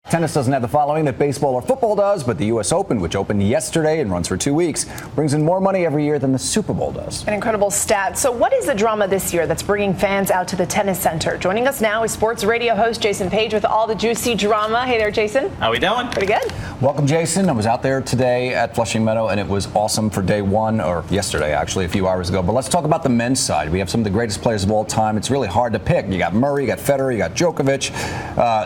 Tennis doesn't have the following that baseball or football does, but the U.S. Open, which opened yesterday and runs for 2 weeks, brings in more money every year than the Super Bowl does. An incredible stat. So what is the drama this year that's bringing fans out to the tennis center? Joining us now is sports radio host Jason Page with all the juicy drama. Hey there, Jason. How we doing? Pretty good. Welcome, Jason. I was out there today at Flushing Meadow, and it was awesome for day one, or yesterday, actually, a few hours ago. But let's talk about the men's side. We have some of the greatest players of all time. It's really hard to pick. You got Murray, you got Federer, you got Djokovic,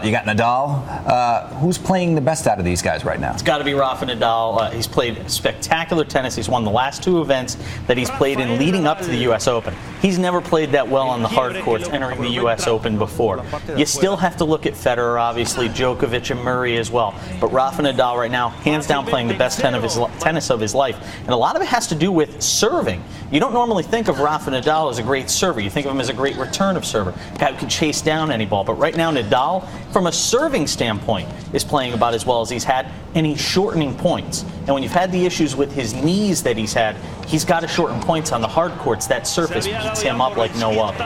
you got Nadal. Who's playing the best out of these guys right now? It's got to be Rafa Nadal. He's played spectacular tennis. He's won the last two events that he's played in leading up to the U.S. Open. He's never played that well on the hard courts entering the U.S. Open before. You still have to look at Federer, obviously, Djokovic and Murray as well. But Rafa Nadal right now, hands down, playing the best tennis of his life. And a lot of it has to do with serving. You don't normally think of Rafa Nadal as a great server. You think of him as a great return of server, a guy who can chase down any ball. But right now, Nadal, from a serving standpoint, is playing about as well as he's had, and he's shortening points. And when you've had the issues with his knees that he's had, he's got to shorten points on the hard courts. That surface beats him up like no other.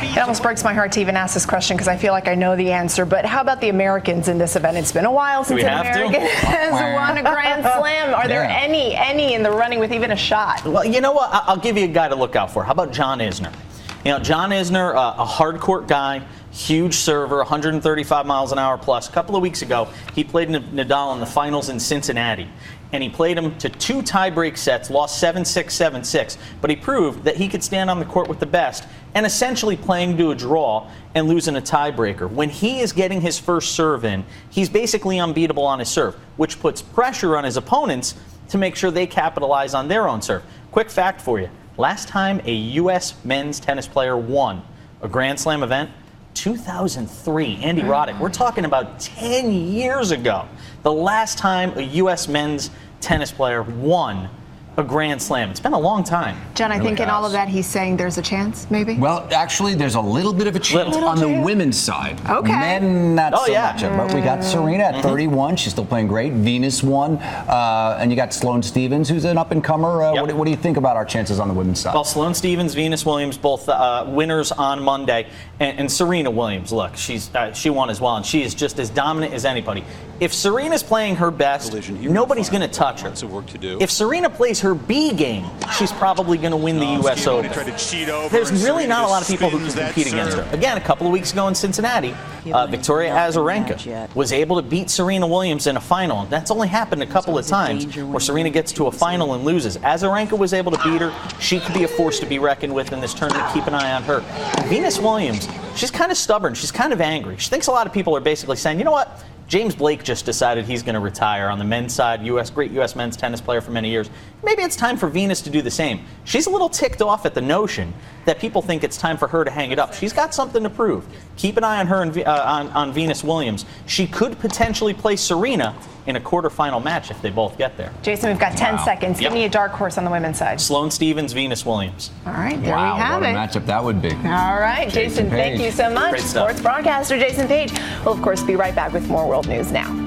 It almost breaks my heart to even ask this question because I feel like I know the answer. But how about the Americans in this event? It's been a while since an American has won a Grand Slam. Are there any in the running with even a shot? Well, you know what? I'll give you a guy to look out for. How about John Isner? You know, John Isner, a hard court guy, huge server, 135 miles an hour plus. A couple of weeks ago, he played Nadal in the finals in Cincinnati. And he played him to 2 tie-break sets, lost 7-6, 7-6. But he proved that he could stand on the court with the best and essentially playing to a draw and losing a tiebreaker. When he is getting his first serve in, he's basically unbeatable on his serve, which puts pressure on his opponents to make sure they capitalize on their own serve. Quick fact for you. Last time a U.S. men's tennis player won a Grand Slam event, 2003, Andy Roddick. We're talking about 10 years ago. The last time a U.S. men's tennis player won a Grand Slam. It's been a long time. John, I think in all of that he's saying there's a chance, maybe? Well, actually, there's a little bit of a chance on the women's side. Okay. Men, not so much. But we got Serena at 31. She's still playing great. Venus won. And you got Sloane Stephens, who's an up-and-comer. What do you think about our chances on the women's side? Well, Sloane Stephens, Venus Williams, both winners on Monday. And Serena Williams, look, she won as well, and she is just as dominant as anybody. If Serena's playing her best, nobody's going to touch her. If Serena plays her B game, she's probably going to win the U.S. Open. There's really not a lot of people who can compete against her. Again, a couple of weeks ago in Cincinnati, Victoria Azarenka was able to beat Serena Williams in a final. That's only happened a couple of times where Serena gets to a final and loses. Azarenka was able to beat her. She could be a force to be reckoned with in this tournament. Keep an eye on her. Venus Williams, she's kind of stubborn. She's kind of angry. She thinks a lot of people are basically saying, you know what? James Blake just decided he's going to retire on the men's side, great U.S. men's tennis player for many years. Maybe it's time for Venus to do the same. She's a little ticked off at the notion that people think it's time for her to hang it up. She's got something to prove. Keep an eye on her and on Venus Williams. She could potentially play Serena in a quarterfinal match if they both get there. Jason, we've got 10 seconds. Give me a dark horse on the women's side. Sloane Stephens, Venus Williams. All right, there we have what it. a matchup that would be. All right, Jason, thank you so much. Sports broadcaster Jason Page. We'll, of course, be right back with more world news now.